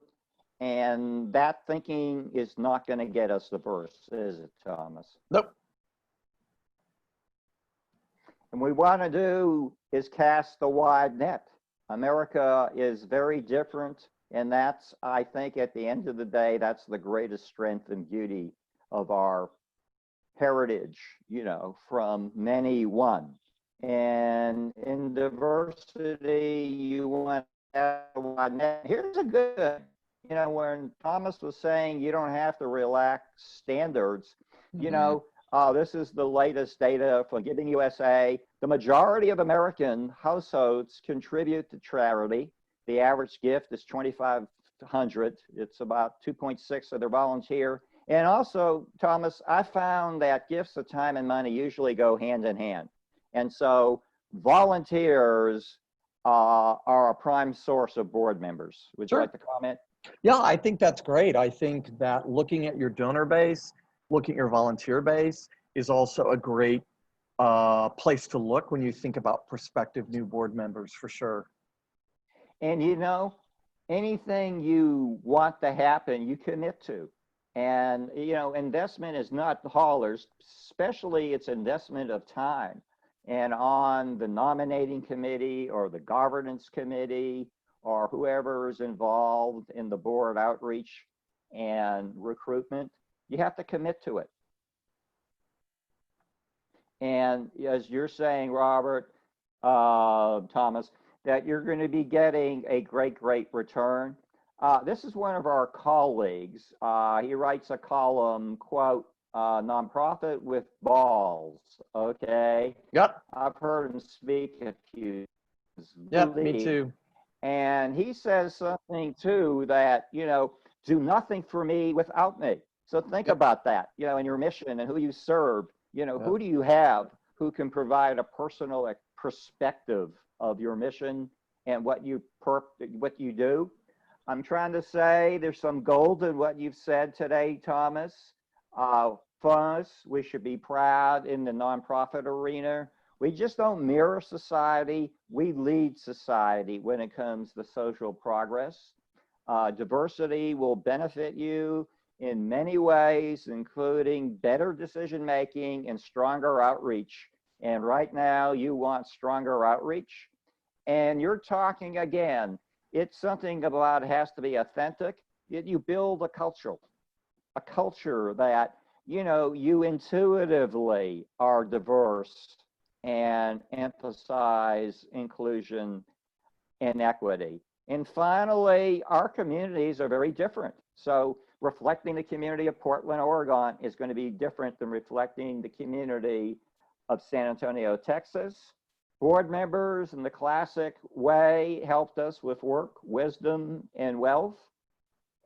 And that thinking is not going to get us diverse, is it, Thomas? Nope. And what we want to do is cast a wide net. America is very different. And that's, I think, at the end of the day, that's the greatest strength and beauty of our heritage, from many one. And in diversity, you want to have a wide net. Here's a good, when Thomas was saying you don't have to relax standards, this is the latest data from Giving USA. The majority of American households contribute to charity. The average gift is $2,500. It's about 2.6 of their volunteer. And also, Thomas, I found that gifts of time and money usually go hand in hand. And so volunteers are a prime source of board members. Would you like to comment? Yeah, I think that's great. I think that looking at your donor base, looking at your volunteer base is also a great place to look when you think about prospective new board members, for sure. And anything you want to happen, you commit to. And, investment is not dollars, especially it's investment of time. And on the nominating committee or the governance committee or whoever is involved in the board outreach and recruitment, you have to commit to it. And as you're saying, Robert, Thomas, that you're going to be getting a great return. This is one of our colleagues. He writes a column, quote, nonprofit with balls. Okay. Yep. I've heard him speak a few. Yep, me too. And he says something too that, do nothing for me without me. So think about that, in your mission and who you serve, who do you have who can provide a personal perspective of your mission and what you do. I'm trying to say there's some gold in what you've said today, Thomas. Us, we should be proud in the nonprofit arena. We just don't mirror society, we lead society when it comes to social progress. Diversity will benefit you in many ways, including better decision making and stronger outreach. And right now you want stronger outreach. And you're talking again, it's something about it has to be authentic. You build a culture that, you intuitively are diverse and emphasize inclusion and equity. And finally, our communities are very different. So reflecting the community of Portland, Oregon is going to be different than reflecting the community of San Antonio, Texas. Board members in the classic way helped us with work, wisdom, and wealth.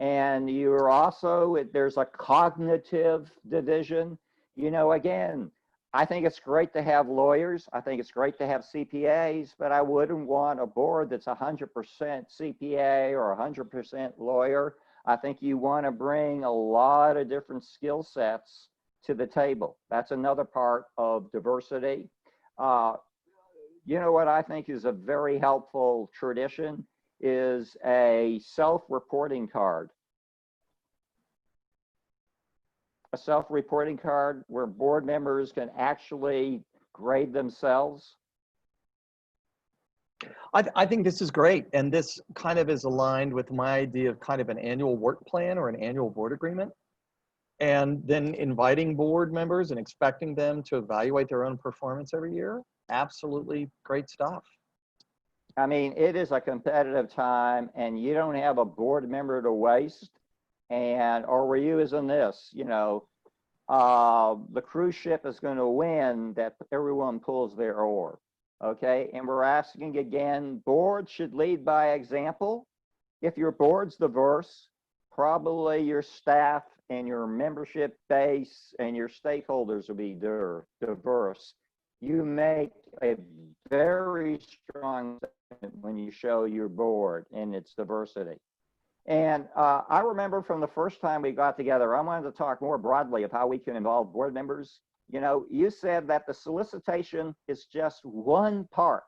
And you're also, there's a cognitive division. Again, I think it's great to have lawyers. I think it's great to have CPAs, but I wouldn't want a board that's 100% CPA or 100% lawyer. I think you want to bring a lot of different skill sets to the table. That's another part of diversity. What I think is a very helpful tradition is a self-reporting card. A self-reporting card where board members can actually grade themselves. I think this is great. And this kind of is aligned with my idea of kind of an annual work plan or an annual board agreement. And then inviting board members and expecting them to evaluate their own performance every year. Absolutely great stuff. I mean, it is a competitive time and you don't have a board member to waste. And, or were you as in this, the cruise ship is going to win that everyone pulls their oar. Okay. And we're asking again, boards should lead by example. If your board's diverse, probably your staff and your membership base and your stakeholders will be diverse. You make a very strong statement when you show your board and its diversity. And I remember from the first time we got together, I wanted to talk more broadly of how we can involve board members. You said that the solicitation is just one part.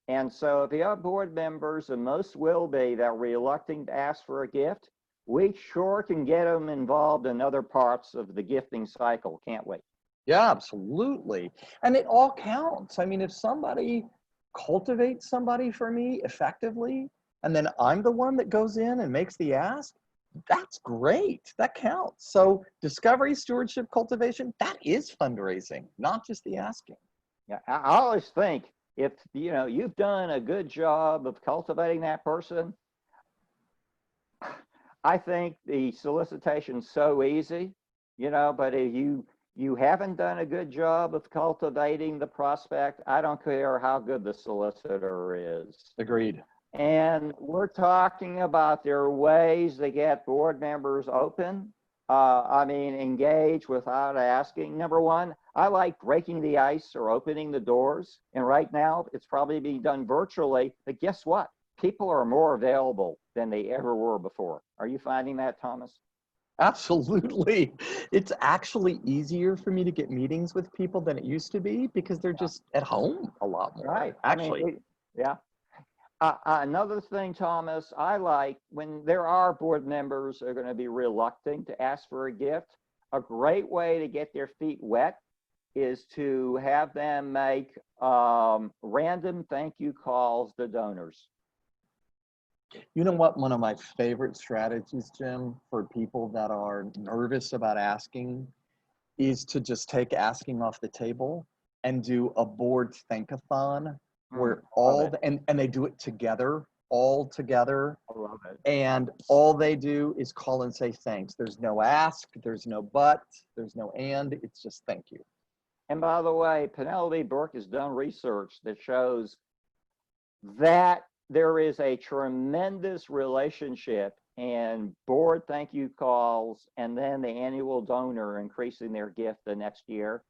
And so if you have board members, and most will be, that are reluctant to ask for a gift, we sure can get them involved in other parts of the gifting cycle, can't we? Yeah, absolutely. And it all counts. I mean, if somebody cultivates somebody for me effectively, and then I'm the one that goes in and makes the ask, that's great. That counts. So discovery, stewardship, cultivation, that is fundraising, not just the asking. Yeah, I always think if, you've done a good job of cultivating that person, I think the solicitation's so easy, but if you haven't done a good job of cultivating the prospect, I don't care how good the solicitor is. Agreed. And we're talking about there are ways to get board members open. Engage without asking. Number one, I like breaking the ice or opening the doors. And right now it's probably being done virtually, but guess what? People are more available than they ever were before. Are you finding that, Thomas? Absolutely. It's actually easier for me to get meetings with people than it used to be because they're just at home a lot more. Right. Actually. Yeah. Another thing, Thomas, I like when there are board members that are going to be reluctant to ask for a gift, a great way to get their feet wet is to have them make random thank you calls to donors. You know what? One of my favorite strategies, Jim, for people that are nervous about asking is to just take asking off the table and do a board thankathon where and they do it together, all together. I love it. And all they do is call and say thanks. There's no ask, there's no but, there's no and, it's just thank you. And by the way, Penelope Burke has done research that shows that there is a tremendous relationship in board thank you calls and then the annual donor increasing their gift the next year.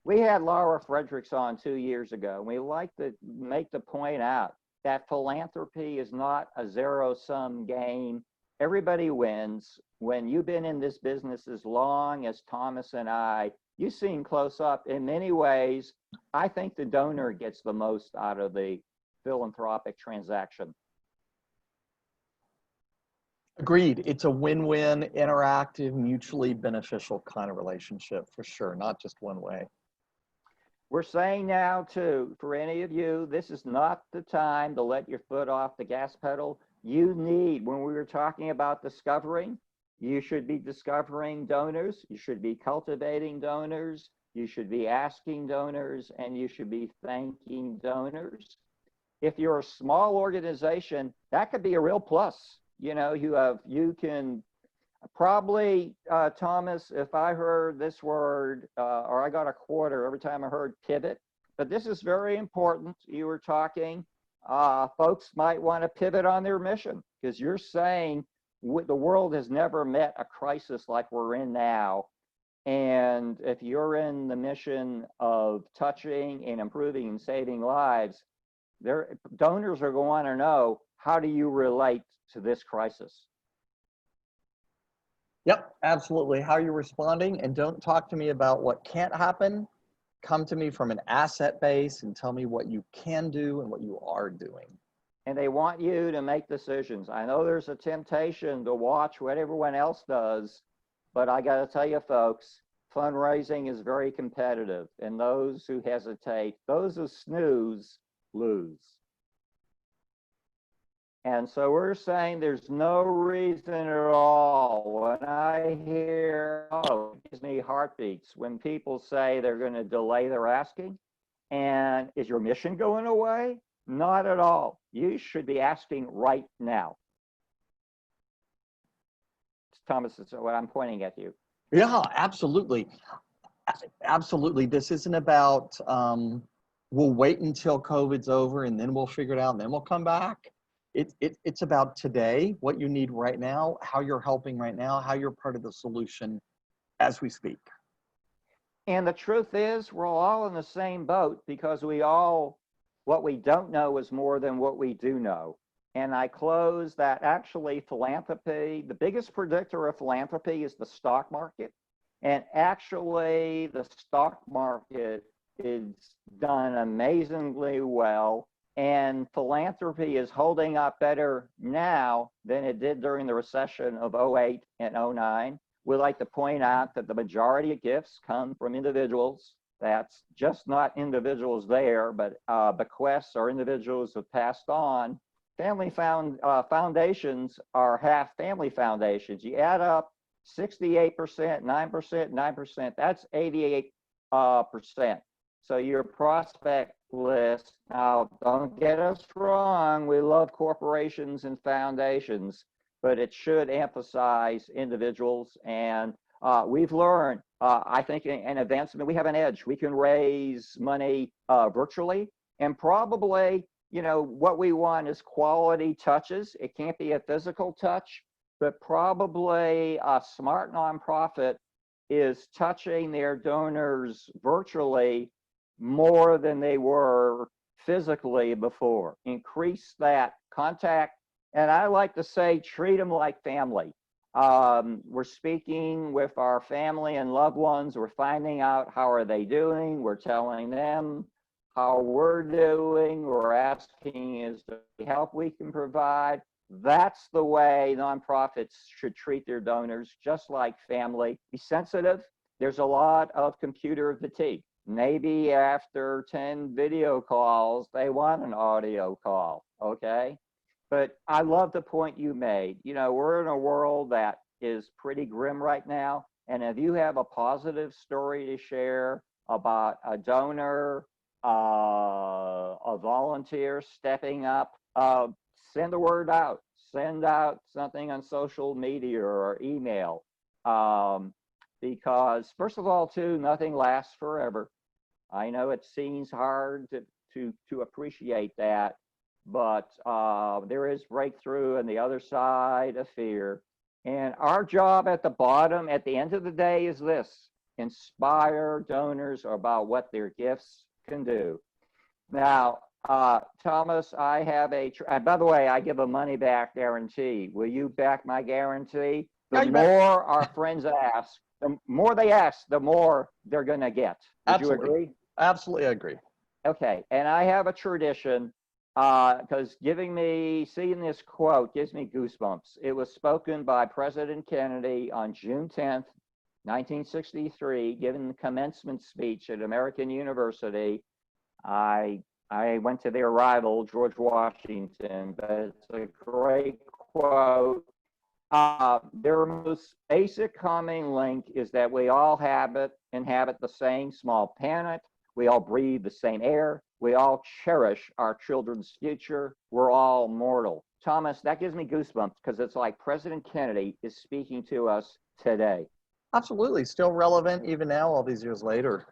We had Laura Fredericks on 2 years ago. We like to make the point out that philanthropy is not a zero-sum game. Everybody wins. When you've been in this business as long as Thomas and I, you've seen close up in many ways. I think the donor gets the most out of the philanthropic transaction. Agreed. It's a win-win, interactive, mutually beneficial kind of relationship for sure, not just one way. We're saying now too, for any of you, this is not the time to let your foot off the gas pedal. You need, when we were talking about discovering, you should be discovering donors, you should be cultivating donors, you should be asking donors, and you should be thanking donors. If you're a small organization, that could be a real plus. You know, you can probably, Thomas, if I heard this word, or I got a quarter every time I heard pivot, but this is very important. You were talking, folks might want to pivot on their mission because you're saying the world has never met a crisis like we're in now. And if you're in the mission of touching and improving and saving lives, donors are going to want to know, how do you relate to this crisis? Yep, absolutely. How are you responding? And don't talk to me about what can't happen. Come to me from an asset base and tell me what you can do and what you are doing. And they want you to make decisions. I know there's a temptation to watch what everyone else does, but I got to tell you, folks, fundraising is very competitive. And those who hesitate, those who snooze, lose. And so we're saying there's no reason at all. When I hear, oh, it gives me heartbeats when people say they're going to delay their asking. And is your mission going away? Not at all. You should be asking right now. Thomas, is what I'm pointing at you. Yeah, absolutely. Absolutely. This isn't about, we'll wait until COVID's over and then we'll figure it out and then we'll come back. It's about today, what you need right now, how you're helping right now, how you're part of the solution as we speak. And the truth is, we're all in the same boat because what we don't know is more than what we do know. And I close that actually philanthropy, the biggest predictor of philanthropy is the stock market. And actually the stock market is done amazingly well. And philanthropy is holding up better now than it did during the recession of 08 and 09. We like to point out that the majority of gifts come from individuals. That's just not individuals there, but bequests are individuals who have passed on. Family foundations are half family foundations. You add up 68%, 9%, 9%, that's 88%. So your prospect list, now don't get us wrong, we love corporations and foundations, but it should emphasize individuals. And we've learned, I think in advancement, we have an edge. We can raise money virtually, and probably, you know, what we want is quality touches. It can't be a physical touch, but probably a smart nonprofit is touching their donors virtually more than they were physically before. Increase that contact. And I like to say, treat them like family. We're speaking with our family and loved ones. We're finding out how are they doing. We're telling them how we're doing. We're asking is there any help we can provide. That's the way nonprofits should treat their donors, just like family. Be sensitive. There's a lot of computer fatigue. Maybe after 10 video calls, they want an audio call, okay? But I love the point you made. You know, we're in a world that is pretty grim right now. And if you have a positive story to share about a donor, a volunteer stepping up, send the word out. Send out something on social media or email. Because first of all, too, nothing lasts forever. I know it seems hard to appreciate that, but there is breakthrough on the other side of fear. And our job at the bottom, at the end of the day, is this: inspire donors about what their gifts can do. Now, Thomas, I have by the way, I give a money back guarantee. Will you back my guarantee? The more our friends ask, the more they ask, the more they're going to get. Would you agree? Absolutely, I agree. Okay, and I have a tradition because seeing this quote gives me goosebumps. It was spoken by President Kennedy on June 10th, 1963, giving the commencement speech at American University. I went to their rival, George Washington, but it's a great quote. Their most basic common link is that we all inhabit the same small planet. We all breathe the same air. We all cherish our children's future. We're all mortal. Thomas, that gives me goosebumps because it's like President Kennedy is speaking to us today. Absolutely. Still relevant even now, all these years later.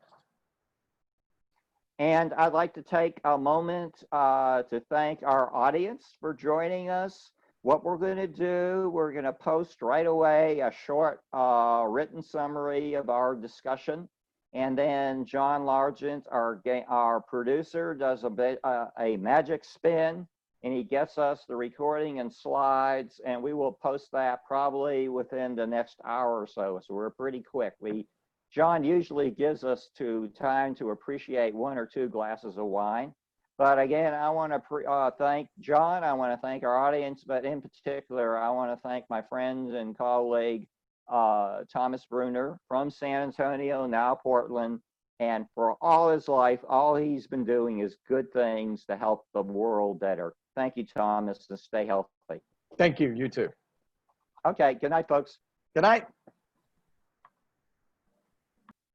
And I'd like to take a moment to thank our audience for joining us. What we're going to do, we're going to post right away a short written summary of our discussion. And then John Largent, our producer, does a magic spin, and he gets us the recording and slides, and we will post that probably within the next hour or so. So we're pretty quick. John usually gives us time to appreciate 1 or 2 glasses of wine. But again, I want to thank John. I want to thank our audience, but in particular, I want to thank my friend and colleague, Thomas Bruner from San Antonio, now Portland. And for all his life, all he's been doing is good things to help the world better. Thank you, Thomas, and stay healthy. Thank you. You too. Okay. Good night, folks. Good night.